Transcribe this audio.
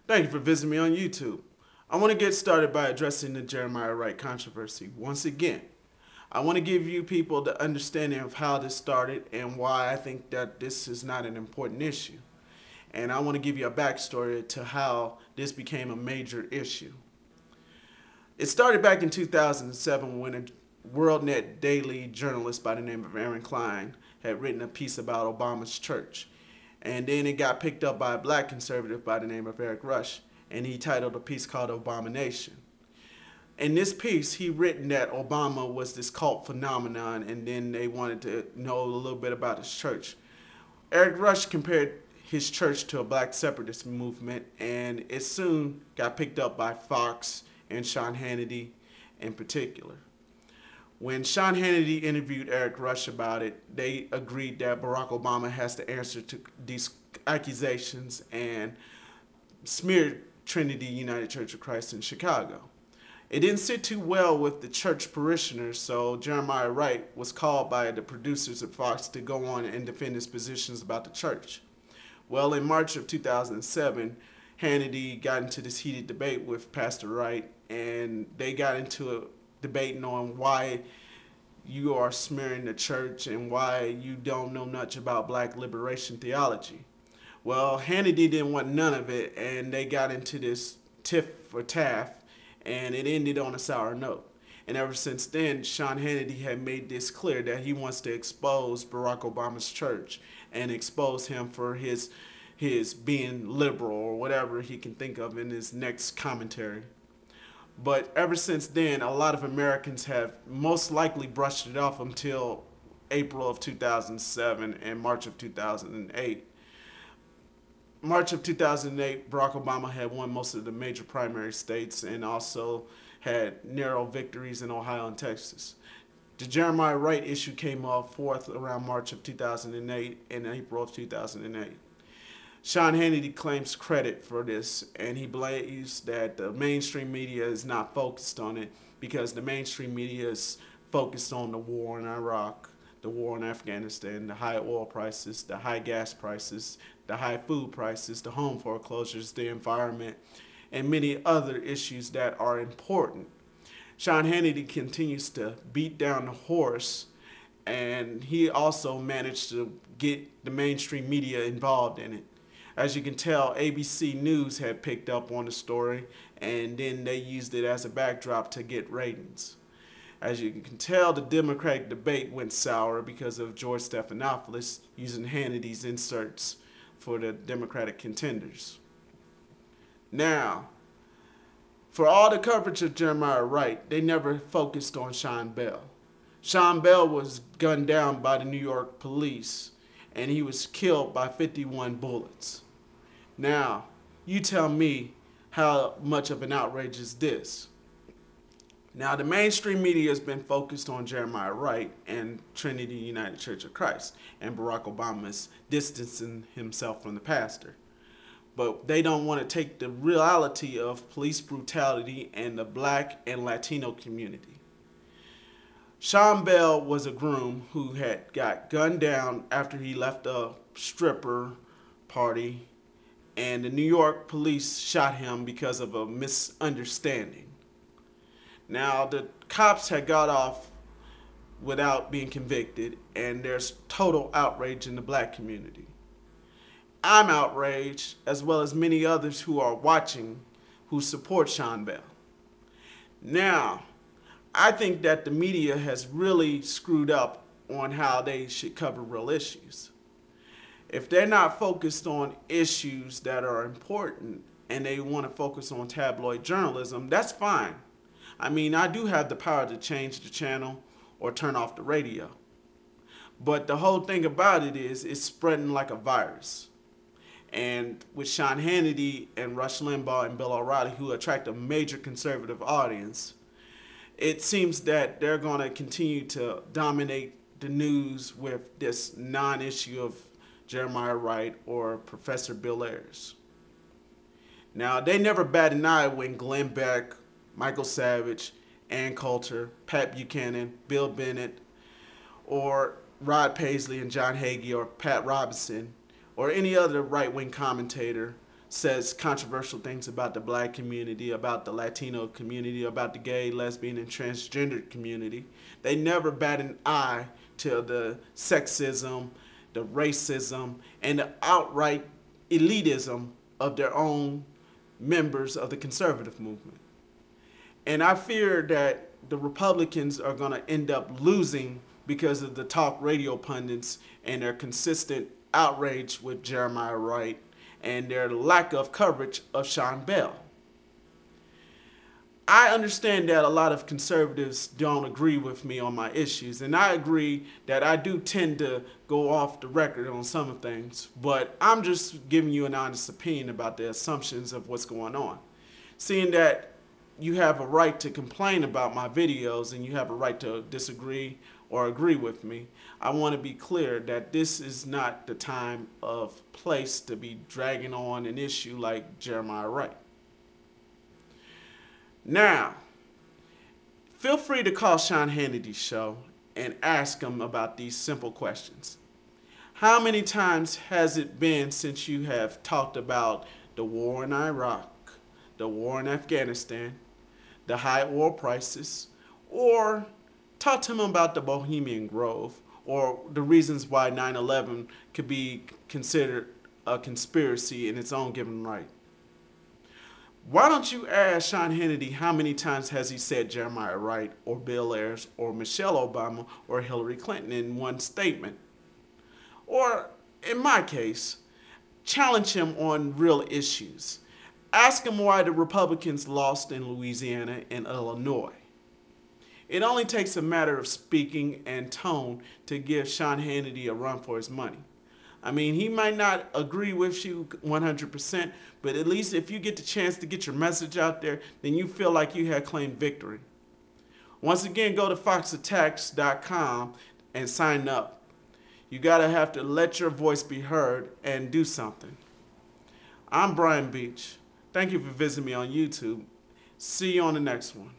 Thank you for visiting me on YouTube. I want to get started by addressing the Jeremiah Wright controversy. Once again, I want to give you people the understanding of how this started and why I think that this is not an important issue. And I want to give you a backstory to how this became a major issue. It started back in 2007 when a WorldNet daily journalist by the name of Aaron Klein had written a piece about Obama's church. And then it got picked up by a black conservative by the name of Eric Rush, and he titled a piece called Abomination. In this piece, he written that Obama was this cult phenomenon, and then they wanted to know a little bit about his church. Eric Rush compared his church to a black separatist movement, and it soon got picked up by Fox and Sean Hannity in particular. When Sean Hannity interviewed Eric Rush about it, they agreed that Barack Obama has to answer to these accusations and smeared Trinity United Church of Christ in Chicago. It didn't sit too well with the church parishioners, so Jeremiah Wright was called by the producers at Fox to go on and defend his positions about the church. Well, in March of 2007, Hannity got into this heated debate with Pastor Wright, and they got into a debating on why you are smearing the church and why you don't know much about black liberation theology. Well, Hannity didn't want none of it, and they got into this tiff for taff, and it ended on a sour note. And ever since then, Sean Hannity had made this clear that he wants to expose Barack Obama's church and expose him for his being liberal or whatever he can think of in his next commentary. But ever since then, a lot of Americans have most likely brushed it off until April of 2007 and March of 2008. March of 2008, Barack Obama had won most of the major primary states and also had narrow victories in Ohio and Texas. The Jeremiah Wright issue came off forth around March of 2008 and April of 2008. Sean Hannity claims credit for this, and he believes that the mainstream media is not focused on it because the mainstream media is focused on the war in Iraq, the war in Afghanistan, the high oil prices, the high gas prices, the high food prices, the home foreclosures, the environment, and many other issues that are important. Sean Hannity continues to beat down the horse, and he also managed to get the mainstream media involved in it. As you can tell, ABC News had picked up on the story, and then they used it as a backdrop to get ratings. As you can tell, the Democratic debate went sour because of George Stephanopoulos using Hannity's inserts for the Democratic contenders. Now, for all the coverage of Jeremiah Wright, they never focused on Sean Bell. Sean Bell was gunned down by the New York police, and he was killed by 51 bullets. Now, you tell me how much of an outrage is this? Now, the mainstream media has been focused on Jeremiah Wright and Trinity United Church of Christ, and Barack Obama's distancing himself from the pastor. But they don't want to take the reality of police brutality and the black and Latino community. Sean Bell was a groom who had got gunned down after he left a stripper party, and the New York police shot him because of a misunderstanding. Now, the cops had got off without being convicted, and there's total outrage in the black community. I'm outraged, as well as many others who are watching who support Sean Bell. Now, I think that the media has really screwed up on how they should cover real issues. If they're not focused on issues that are important and they want to focus on tabloid journalism, that's fine. I mean, I do have the power to change the channel or turn off the radio. But the whole thing about it is it's spreading like a virus. And with Sean Hannity and Rush Limbaugh and Bill O'Reilly, who attract a major conservative audience, it seems that they're going to continue to dominate the news with this non-issue of Jeremiah Wright or Professor Bill Ayers. Now, they never bat an eye when Glenn Beck, Michael Savage, Ann Coulter, Pat Buchanan, Bill Bennett, or Rod Paisley and John Hagee or Pat Robinson or any other right-wing commentator says controversial things about the black community, about the Latino community, about the gay, lesbian, and transgender community. They never bat an eye to the sexism, the racism, and the outright elitism of their own members of the conservative movement. And I fear that the Republicans are going to end up losing because of the talk radio pundits and their consistent outrage with Jeremiah Wright and their lack of coverage of Sean Bell. I understand that a lot of conservatives don't agree with me on my issues, and I agree that I do tend to go off the record on some things, but I'm just giving you an honest opinion about the assumptions of what's going on. Seeing that you have a right to complain about my videos and you have a right to disagree or agree with me, I want to be clear that this is not the time or place to be dragging on an issue like Jeremiah Wright. Now, feel free to call Sean Hannity's show and ask him about these simple questions. How many times has it been since you have talked about the war in Iraq, the war in Afghanistan, the high oil prices, or talk to him about the Bohemian Grove, or the reasons why 9/11 could be considered a conspiracy in its own given right? Why don't you ask Sean Hannity how many times has he said Jeremiah Wright or Bill Ayers or Michelle Obama or Hillary Clinton in one statement? Or, in my case, challenge him on real issues. Ask him why the Republicans lost in Louisiana and Illinois. It only takes a matter of speaking and tone to give Sean Hannity a run for his money. I mean, he might not agree with you 100%, but at least if you get the chance to get your message out there, then you feel like you have claimed victory. Once again, go to foxattacks.com and sign up. You gotta have to let your voice be heard and do something. I'm Brian Beach. Thank you for visiting me on YouTube. See you on the next one.